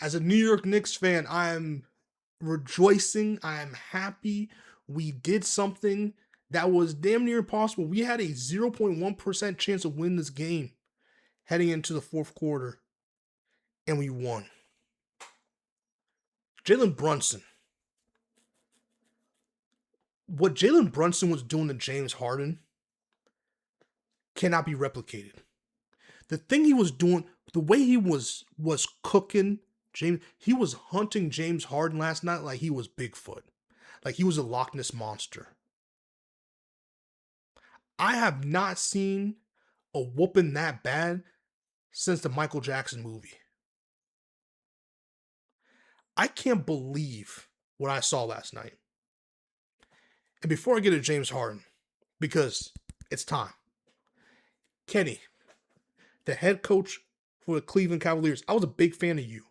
As a New York Knicks fan, I'm rejoicing. I'm happy. We did something that was damn near impossible. We had a 0.1% chance of winning this game heading into the fourth quarter, and we won. Jalen Brunson. What Jalen Brunson was doing to James Harden cannot be replicated. The thing he was doing, the way he was cooking James, he was hunting James Harden last night like he was Bigfoot, like he was a Loch Ness monster. I have not seen a whooping that bad since the Michael Jackson movie. I can't believe what I saw last night. And before I get to James Harden, because it's time, Kenny, the head coach for the Cleveland Cavaliers, I was a big fan of you.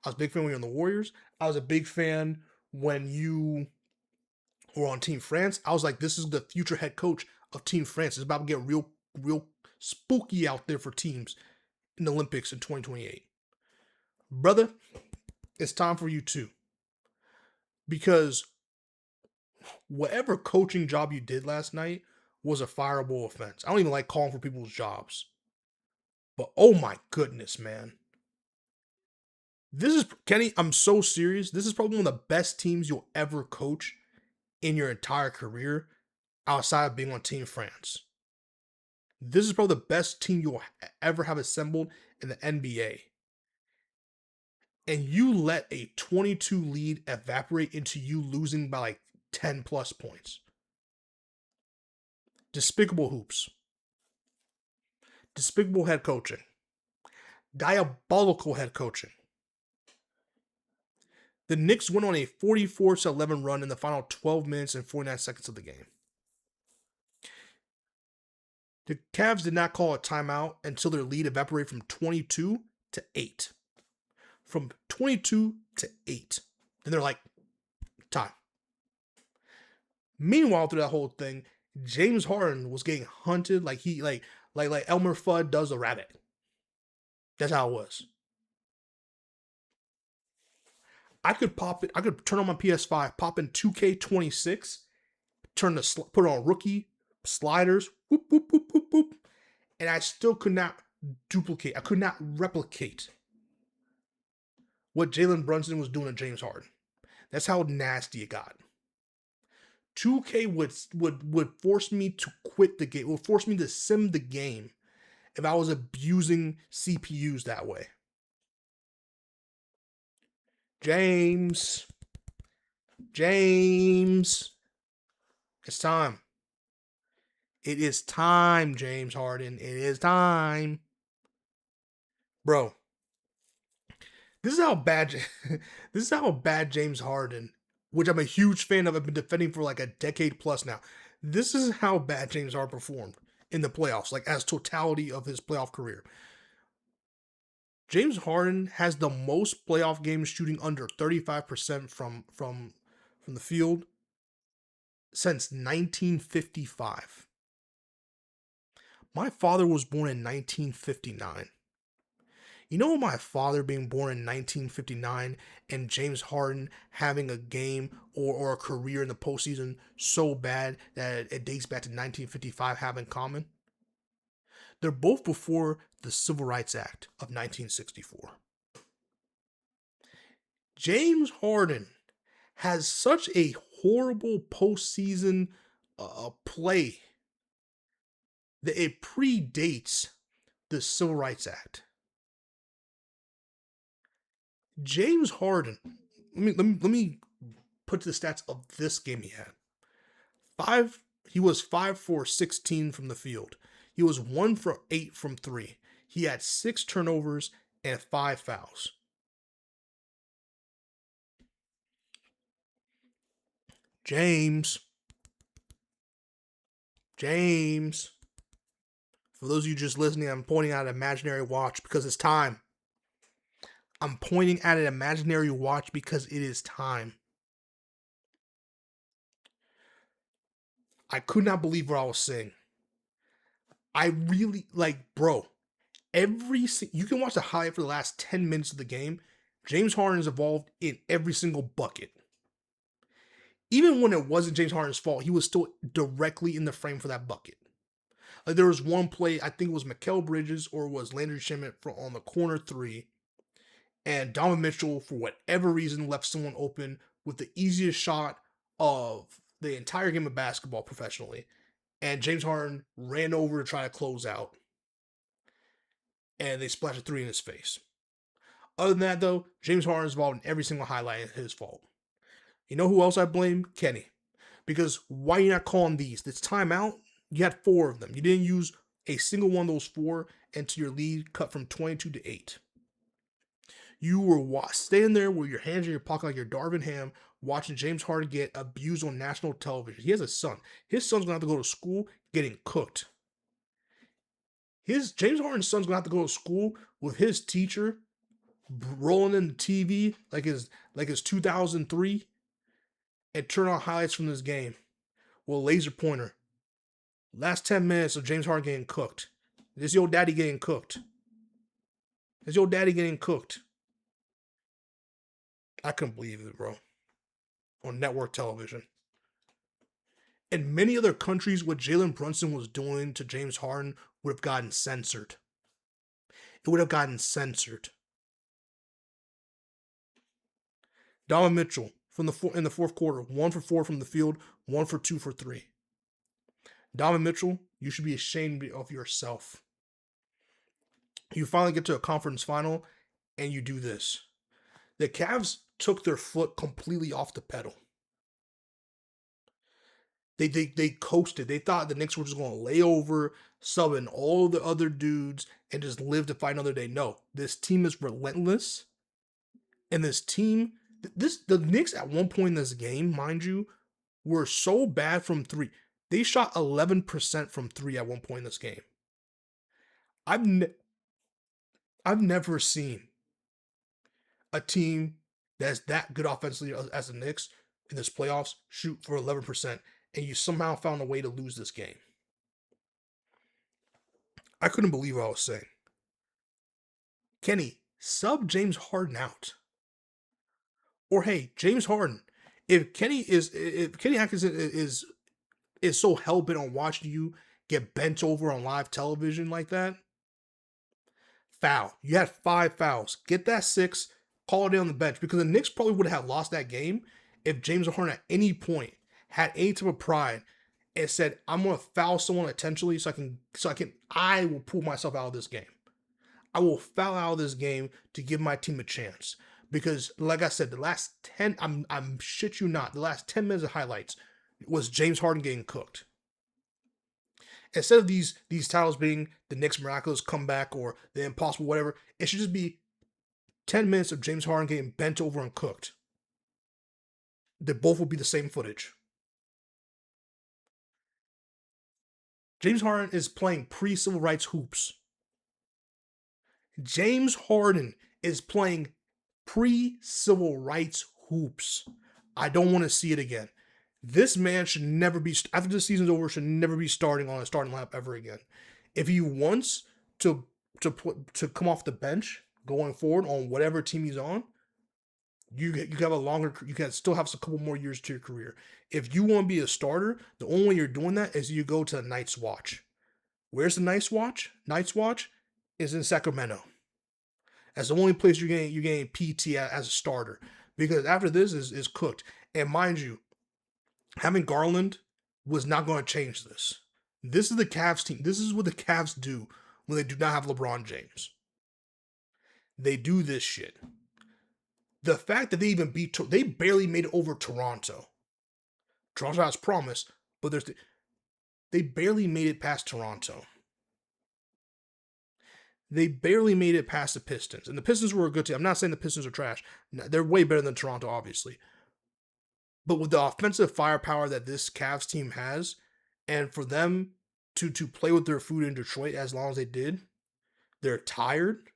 I was a big fan when you were on the Warriors. I was a big fan when you were on Team France. I was like, this is the future head coach of Team France. It's about to get real spooky out there for teams in the Olympics in 2028. Brother, it's time for you too. Because whatever coaching job you did last night was a fireable offense. I don't even like calling for people's jobs. But oh my goodness, man. This is, Kenny, I'm so serious. This is probably one of the best teams you'll ever coach in your entire career outside of being on Team France. This is probably the best team you'll ever have assembled in the NBA. And you let a 22 lead evaporate into you losing by like 10 plus points. Despicable hoops. Despicable head coaching. Diabolical head coaching. The Knicks went on a 44-11 run in the final 12 minutes and 49 seconds of the game. The Cavs did not call a timeout until their lead evaporated from 22 to 8. From 22 to 8. Then they're like, time. Meanwhile, through that whole thing, James Harden was getting hunted like Elmer Fudd does a rabbit. That's how it was. I could turn on my PS5, pop in 2K26, put on rookie, sliders, whoop, whoop, whoop, whoop, whoop, and I still could not duplicate. I could not replicate what Jalen Brunson was doing to James Harden. That's how nasty it got. 2K would force me to quit the game, would force me to sim the game if I was abusing CPUs that way. James, it's time. It is time, James Harden. It is time. Bro, this is how bad James Harden, which I'm a huge fan of, I've been defending for like a decade plus now. This is how bad James Harden performed in the playoffs, like as totality of his playoff career. James Harden has the most playoff games shooting under 35% from the field since 1955. My father was born in 1959. You know, my father being born in 1959 and James Harden having a game or a career in the postseason so bad that it dates back to 1955 have in common? They're both before the Civil Rights Act of 1964. James Harden has such a horrible postseason play that it predates the Civil Rights Act. James Harden, let me put the stats of this game he had. He was 5 for 16 from the field. He was 1 for 8 from 3. He had 6 turnovers and 5 fouls. James. For those of you just listening, I'm pointing at an imaginary watch because it's time. I'm pointing at an imaginary watch because it is time. I could not believe what I was saying. I really, bro, you can watch the highlight for the last 10 minutes of the game. James Harden is involved in every single bucket. Even when it wasn't James Harden's fault, he was still directly in the frame for that bucket. Like there was one play, I think it was Mikal Bridges or it was Landry Shamet on the corner three, and Donovan Mitchell, for whatever reason, left someone open with the easiest shot of the entire game of basketball professionally. And James Harden ran over to try to close out, and they splashed a three in his face. Other than that, though, James Harden is involved in every single highlight, and his fault. You know who else I blame? Kenny. Because why are you not calling these? This timeout, you had 4 of them. You didn't use a single one of those 4 until your lead cut from 22 to 8. You were standing there with your hands in your pocket like you're Darvin Ham, watching James Harden get abused on national television. He has a son. His son's going to have to go to school getting cooked. James Harden's son's going to have to go to school with his teacher rolling in the TV like his 2003 and turn on highlights from this game. Well, laser pointer. Last 10 minutes of James Harden getting cooked. This your daddy getting cooked. This your daddy getting cooked. I couldn't believe it, bro. On network television. In many other countries, what Jalen Brunson was doing to James Harden would have gotten censored. It would have gotten censored. Donovan Mitchell in the fourth quarter, 1 for 4 from the field, 1 for 2 for 3. Donovan Mitchell, you should be ashamed of yourself. You finally get to a conference final, and you do this. The Cavs took their foot completely off the pedal. They coasted. They thought the Knicks were just going to lay over, subbing all the other dudes, and just live to fight another day. No, this team is relentless, and this team, the Knicks at one point in this game, mind you, were so bad from 3. They shot 11% from 3 at one point in this game. I've never seen a team that's that good offensively as the Knicks in this playoffs shoot for 11%, and you somehow found a way to lose this game. I couldn't believe what I was saying. Kenny, sub James Harden out. Or hey, James Harden, if Kenny Atkinson is so hell-bent on watching you get bent over on live television like that, foul. You had 5 fouls. Get that 6, call it in on the bench, because the Knicks probably would have lost that game if James Harden at any point had any type of pride and said, I'm going to foul someone intentionally I will pull myself out of this game. I will foul out of this game to give my team a chance. Because, like I said, the last 10, I'm shit you not, the last 10 minutes of highlights was James Harden getting cooked. Instead of these titles being the Knicks' miraculous comeback or the impossible whatever, it should just be 10 minutes of James Harden getting bent over and cooked. They both will be the same footage. James Harden is playing pre-civil rights hoops. James Harden is playing pre-civil rights hoops. I don't want to see it again. This man should never be, after the season's over, should never be starting on a starting lineup ever again. If he wants to come off the bench going forward on whatever team he's on, you can still have a couple more years to your career. If you want to be a starter, the only way you're doing that is you go to the Night's Watch. Where's the Night's Watch? Night's Watch is in Sacramento. That's the only place you're getting PT as a starter. Because after this is cooked. And mind you, having Garland was not going to change this. This is the Cavs team. This is what the Cavs do when they do not have LeBron James. They do this shit. The fact that they barely made it over Toronto. Toronto has promise, but they barely made it past Toronto. They barely made it past the Pistons. And the Pistons were a good team. I'm not saying the Pistons are trash. They're way better than Toronto, obviously. But with the offensive firepower that this Cavs team has, and for them to play with their food in Detroit as long as they did, they're tired.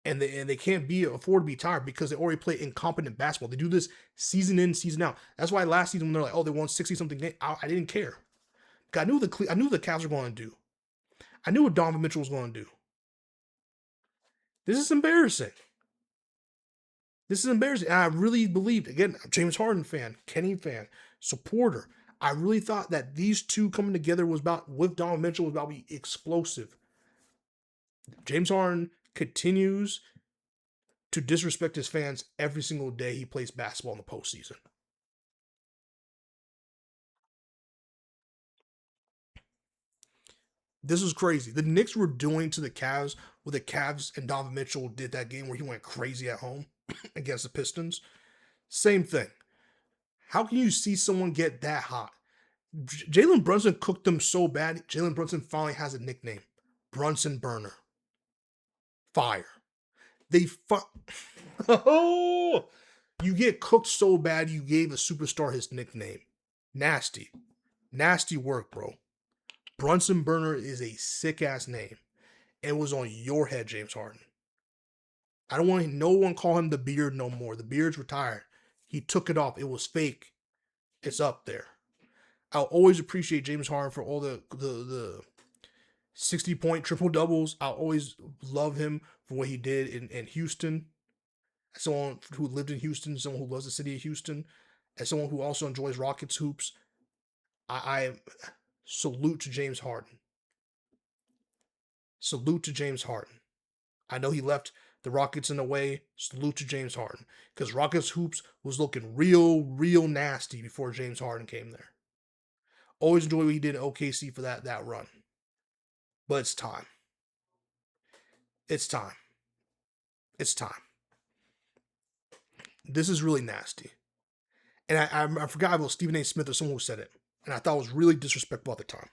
And they can't afford to be tired because they already play incompetent basketball. They do this season in, season out. That's why last season when they're like, oh, they won 60-something games, I didn't care. I knew the Cavs were going to do. I knew what Donovan Mitchell was going to do. This is embarrassing. This is embarrassing. And I really believed, again, James Harden fan, Kenny fan, supporter. I really thought that these two coming together was about, with Donovan Mitchell, was about to be explosive. James Harden continues to disrespect his fans every single day he plays basketball in the postseason. This is crazy. The Knicks were doing to the Cavs what the Cavs and Donovan Mitchell did that game where he went crazy at home against the Pistons. Same thing. How can you see someone get that hot? Jalen Brunson cooked them so bad. Jalen Brunson finally has a nickname: Brunson Burner. Fire. They Oh, you get cooked so bad you gave a superstar his nickname. Nasty. Nasty work, bro. Brunson Burner is a sick ass name. It was on your head, James Harden. I don't want no one call him the beard no more. The beard's retired. He took it off. It was fake. It's up there. I'll always appreciate James Harden for all the 60-point triple doubles. I'll always love him for what he did in Houston. As someone who lived in Houston, someone who loves the city of Houston, as someone who also enjoys Rockets hoops, I salute to James Harden. Salute to James Harden. I know he left the Rockets in a way. Salute to James Harden. Because Rockets hoops was looking real nasty before James Harden came there. Always enjoy what he did in OKC for that run. But it's time. It's time. It's time. This is really nasty. And I forgot about Stephen A. Smith or someone who said it. And I thought it was really disrespectful at the time.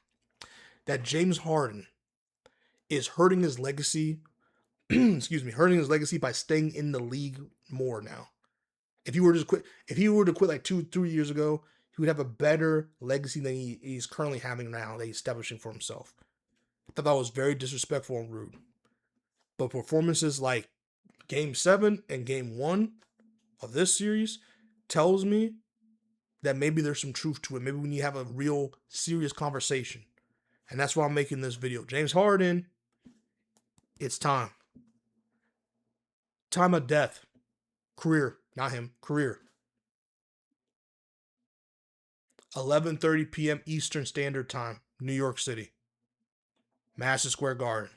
That James Harden is hurting his legacy. Excuse me, hurting his legacy by staying in the league more now. If he were to quit like 2-3 years ago, he would have a better legacy than he's currently having now that he's establishing for himself. I thought that was very disrespectful and rude. But performances like Game 7 and Game 1 of this series tells me that maybe there's some truth to it. Maybe we need to have a real serious conversation. And that's why I'm making this video. James Harden, it's time. Time of death. Career, not him, career. 11:30 p.m. Eastern Standard Time, New York City. Madison Square Garden.